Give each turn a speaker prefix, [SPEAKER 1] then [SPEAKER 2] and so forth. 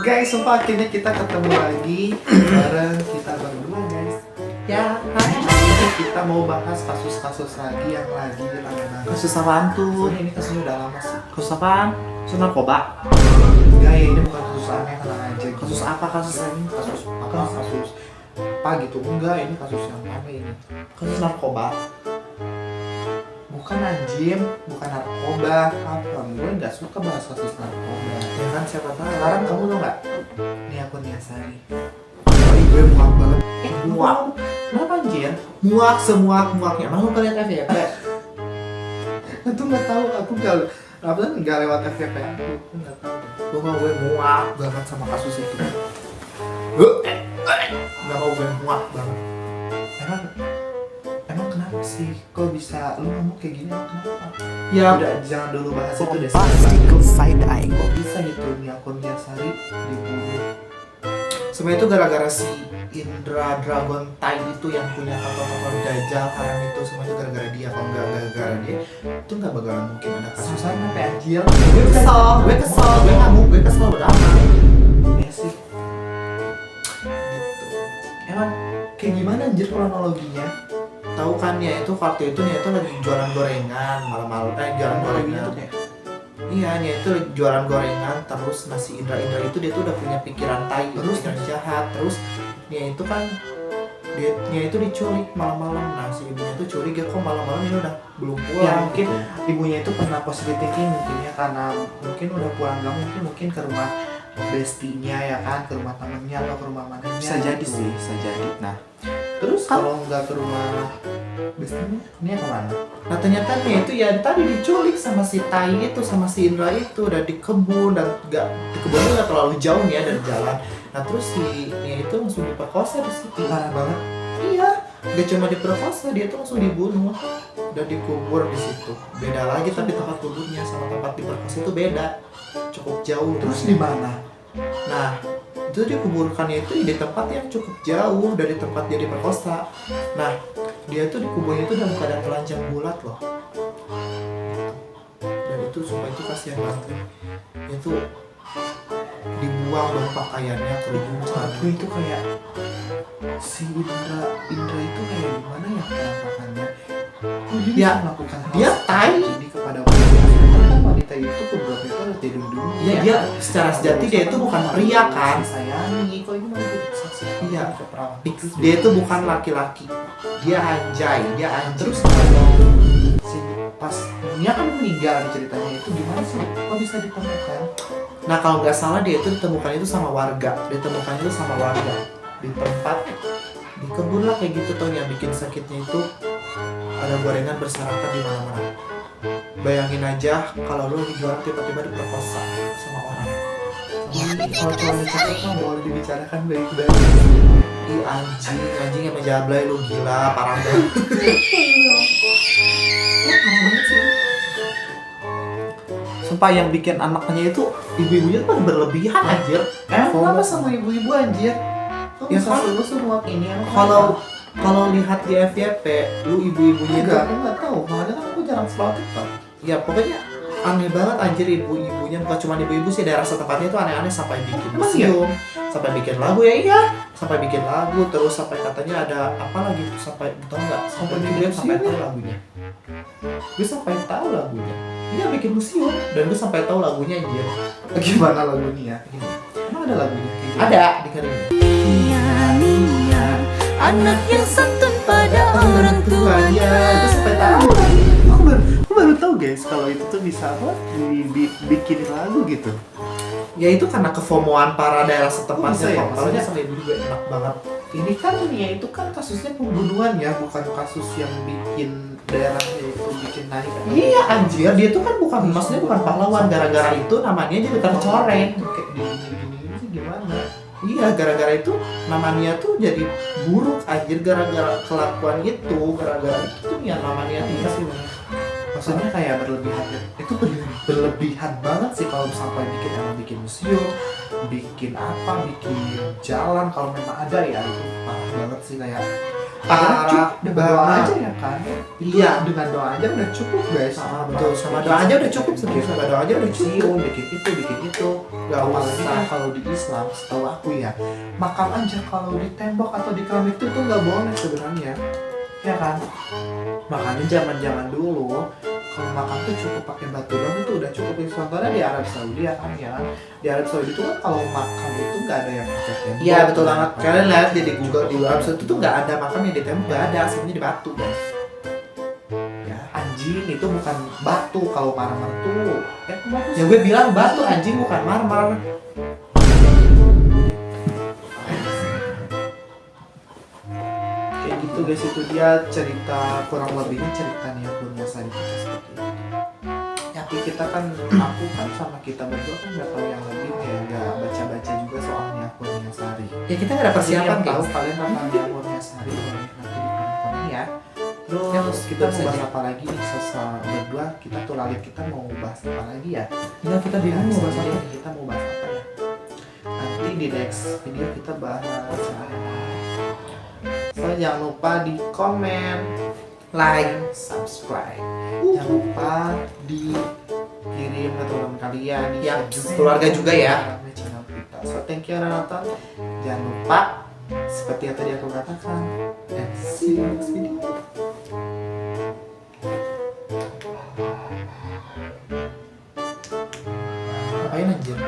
[SPEAKER 1] Guys, sumpah akhirnya kita ketemu lagi bareng kita berdua guys. Ya, hari kita mau bahas kasus-kasus lagi yang lagi rame banget.
[SPEAKER 2] Kasus apaan tuh?
[SPEAKER 1] Ini kasusnya udah lama sih.
[SPEAKER 2] Kasus apaan? Kasus narkoba?
[SPEAKER 1] Enggak ya, ini bukan kasus aneh, tenang aja.
[SPEAKER 2] Kasus apa kasus ini?
[SPEAKER 1] Kasus apa? Kasus apa gitu? Enggak, ini kasus yang aneh ini.
[SPEAKER 2] Kasus narkoba?
[SPEAKER 1] Bukan anjing, bukan narkoba. Apa? Gue nggak suka bahas kasus narkoba.
[SPEAKER 2] Ya kan siapa tahu.
[SPEAKER 1] Sekarang kamu tau nggak? Ini akunnya Sari. Sari gue muak banget.
[SPEAKER 2] Muak?
[SPEAKER 1] Kenapa anjir?
[SPEAKER 2] Muak semuak-muaknya. Emang lu kan liat FYP?
[SPEAKER 1] Itu nggak tahu. Aku nggak lewat FYP aku. Nggak tahu.
[SPEAKER 2] Gue mau gue muak
[SPEAKER 1] Banget sama kasus itu.
[SPEAKER 2] Gak mau gue muak banget.
[SPEAKER 1] Emang kenapa sih? Kok bisa lu ngomong kayak gini? Emang kenapa?
[SPEAKER 2] Ya
[SPEAKER 1] Udah jangan dulu bahas itu deh.
[SPEAKER 3] Bombastic side eye.
[SPEAKER 1] Kok bisa gitu nih akunnya Sari dibunuh?
[SPEAKER 2] sebenarnya itu gara-gara si Indra Dragon Tai itu yang punya tato-tato Dajjal haram itu, semua itu gara-gara dia. Kalau nggak gara-gara dia itu nggak bakalan mungkin ada kasus.
[SPEAKER 1] Susahnya apa anjir?
[SPEAKER 2] Gue kesel, gue ngamuk, gue kesel beramal.
[SPEAKER 1] Ya sih.
[SPEAKER 2] Gitu.
[SPEAKER 1] Emang kayak gimana anjir kronologinya?
[SPEAKER 2] Tahu kan ya itu waktu itu nih itu lagi jualan gorengan malam-malam, jualan gorengan.
[SPEAKER 1] Kayak
[SPEAKER 2] Iya, dia itu lagi jualan gorengan, terus nasi Indra itu dia tuh udah punya pikiran tai, terus pikiran jahat, terus dia itu kan dia itu diculik malam-malam. Nah si ibunya tuh curiga kok malam-malam ini udah belum pulang.
[SPEAKER 1] ya mungkin ibunya itu pernah positive thinking mungkin ya, karena mungkin udah pulang gak mungkin ke rumah bestinya ya kan, ke rumah temennya atau ke rumah mananya.
[SPEAKER 3] Bisa jadi sih, bisa jadi. Nah,
[SPEAKER 1] Terus kalau nggak ke rumah bestinya, ini kemana?
[SPEAKER 2] Nah ternyata nih itu ya tadi diculik sama si Tai itu, sama si Indra itu udah di kebun, dan di kebunnya nggak terlalu jauh nih ya dari jalan. Nah terus si Nia itu langsung diperkosa di situ.
[SPEAKER 1] Parah banget.
[SPEAKER 2] Iya, gak cuma diperkosa, dia tuh langsung dibunuh dan dikubur di situ. Beda lagi tapi tempat kuburnya sama tempat diperkosa itu beda, cukup jauh.
[SPEAKER 1] Terus di mana?
[SPEAKER 2] Nah, itu dikuburkannya itu di tempat yang cukup jauh dari tempat dia diperkosa. Nah, dia tuh dikuburnya itu dalam keadaan telanjang bulat loh. Dan itu sumpah itu kasihan banget. Itu dibuang dong pakaiannya, kerudung,
[SPEAKER 1] Aku
[SPEAKER 2] celana.
[SPEAKER 1] itu kayak si Indra itu kayak gimana ya penampakannya? Kok dia
[SPEAKER 2] Ya,
[SPEAKER 1] bisa melakukan hal
[SPEAKER 2] dia
[SPEAKER 1] seperti
[SPEAKER 2] tai.
[SPEAKER 1] ini kepada wanita? Karena wanita itu beberapa itu harus dilindungi.
[SPEAKER 2] Iya, dia secara sejati dia itu bukan pria kan.
[SPEAKER 1] Sayangi, kok ini malah jadi saksi?
[SPEAKER 2] Iya.
[SPEAKER 1] Keperawan.
[SPEAKER 2] Dia itu bukan laki-laki. Dia anjay, dia anjay.
[SPEAKER 1] Terus kalau si pas Nia kan meninggal di ceritanya itu gimana sih? Kok bisa ditemukan?
[SPEAKER 2] Nah kalau nggak salah dia itu ditemukan itu sama warga, di tempat di kebun lah kayak gitu tuh. Yang bikin sakitnya itu ada gorengan berserakan di mana-mana. Bayangin aja kalau lu lagi jualan tiba-tiba diperkosa sama orang.
[SPEAKER 1] Kalau wanita itu boleh dibicarakan baik-baik.
[SPEAKER 2] Ih anjing yang menjablay lu, gila parah banget.
[SPEAKER 1] Parah banget sih.
[SPEAKER 2] Sumpah yang bikin anaknya itu ibu-ibunya tuh pada berlebihan anjir.
[SPEAKER 1] Kenapa sama ibu-ibu anjir? Kok
[SPEAKER 2] Ya
[SPEAKER 1] bisa
[SPEAKER 2] kan?
[SPEAKER 1] lu semua ini?
[SPEAKER 2] Kalau lihat di FYP, lu ibu-ibunya itu
[SPEAKER 1] enggak, aku nggak tahu. Makanya kan aku jarang scroll TikTok.
[SPEAKER 2] ya pokoknya aneh banget anjir ibu-ibunya. Bukan cuma ibu-ibu sih, daerah setempatnya itu aneh-aneh sampai bikin
[SPEAKER 1] Emang
[SPEAKER 2] museum, sampai bikin lagu ya iya, sampai bikin lagu, terus sampai katanya ada apa lagi tuh, sampai tau nggak, sampai
[SPEAKER 1] bikin
[SPEAKER 2] dia sampai
[SPEAKER 1] museum
[SPEAKER 2] tahu
[SPEAKER 1] ya?
[SPEAKER 2] lagunya. Gue sampai tahu lagunya. Iya bikin museum dan gue sampai tahu lagunya anjir.
[SPEAKER 1] Gimana lagunya?
[SPEAKER 2] Gini.
[SPEAKER 1] Emang ada lagunya? Kayak gitu?
[SPEAKER 2] Ada di Karimnya.
[SPEAKER 4] Nia, anak yang santun pada orang tuanya.
[SPEAKER 2] Itu sampai tahu.
[SPEAKER 1] Aku baru tahu guys kalau itu tuh bisa apa? Bikin lagu gitu.
[SPEAKER 2] Ya itu karena kefomoan para daerah
[SPEAKER 1] Bisa
[SPEAKER 2] setempatnya
[SPEAKER 1] ya,
[SPEAKER 2] kok. Maksudnya
[SPEAKER 1] maksudnya-
[SPEAKER 2] sama ibu juga enak banget.
[SPEAKER 1] Ini kan Nia itu kan kasusnya pembunuhan ya, bukan kasus yang bikin daerahnya itu bikin naik.
[SPEAKER 2] Iya anjir, dia tuh kan bukan, maksudnya bukan pahlawan. Gara-gara itu namanya jadi tercoreng.
[SPEAKER 1] Kayak gini sih gimana?
[SPEAKER 2] Iya, gara-gara itu namanya tuh jadi buruk anjir. Gara-gara kelakuan itu, gara-gara itu tuh ya namanya
[SPEAKER 1] Iya sih bener. Maksudnya kayak berlebihan ya. Itu berlebihan banget sih kalau sampai bikin museum, bikin apa, bikin jalan kalau memang ada ya, itu parah banget sih. Kayak parah
[SPEAKER 2] Dengan doa
[SPEAKER 1] banget.
[SPEAKER 2] aja ya kan. Itu
[SPEAKER 1] Iya.
[SPEAKER 2] dengan doa aja udah cukup guys. Betul, sama doa aja udah cukup sebenarnya. Sama doa aja udah cukup.
[SPEAKER 1] Siun, bikin itu nggak
[SPEAKER 2] Apalagi
[SPEAKER 1] usah.
[SPEAKER 2] kan kalau di Islam, setahu aku ya, makam aja kalau di tembok atau di keramik itu tuh nggak boleh sebenarnya, ya kan? Makanya zaman dulu kalau makam tuh cukup pakai batu doang itu udah cukup. Contohnya di Arab Saudi ya kan ya. Di Arab Saudi itu kan kalau makam itu nggak ada yang pakai tembok. Iya betul banget. Kalian lihat di juga di Arab Saudi itu tuh nggak ada makam yang di tembok, nggak ada, aslinya di batu guys. Ya.
[SPEAKER 1] Anjing itu bukan batu, kalau marmer tuh bagus.
[SPEAKER 2] Ya gue bilang batu anjing bukan marmer.
[SPEAKER 1] Kayak gitu guys, itu dia cerita, kurang lebihnya cerita Nia Kurniasari kita seperti itu. Tapi kita kan, aku kan sama kita berdua kan nggak tahu yang lebih, kayak nggak baca-baca juga soal Nia Kurniasari.
[SPEAKER 2] Ya kita nggak ada persiapan
[SPEAKER 1] Yang tahu
[SPEAKER 2] guys.
[SPEAKER 1] kalian tentang Nia Kurniasari boleh nanti di komen ya. Terus kita
[SPEAKER 2] terus
[SPEAKER 1] mau bahas
[SPEAKER 2] aja.
[SPEAKER 1] apa lagi nih, berdua kita tuh lalit, kita mau bahas apa lagi ya?
[SPEAKER 2] Nah kita bingung mau bahas apa.
[SPEAKER 1] Kita mau bahas apa ya? Nanti di next video kita bahas soal yang lain. So jangan lupa di komen,
[SPEAKER 2] Like.
[SPEAKER 1] subscribe. Jangan lupa dikirim ke teman kalian, di
[SPEAKER 2] Ya,
[SPEAKER 1] share
[SPEAKER 2] keluarga juga ya.
[SPEAKER 1] ke channel kita. So thank you udah nonton. Jangan lupa seperti yang tadi aku katakan. And see you next video.
[SPEAKER 2] Ngapain anjir?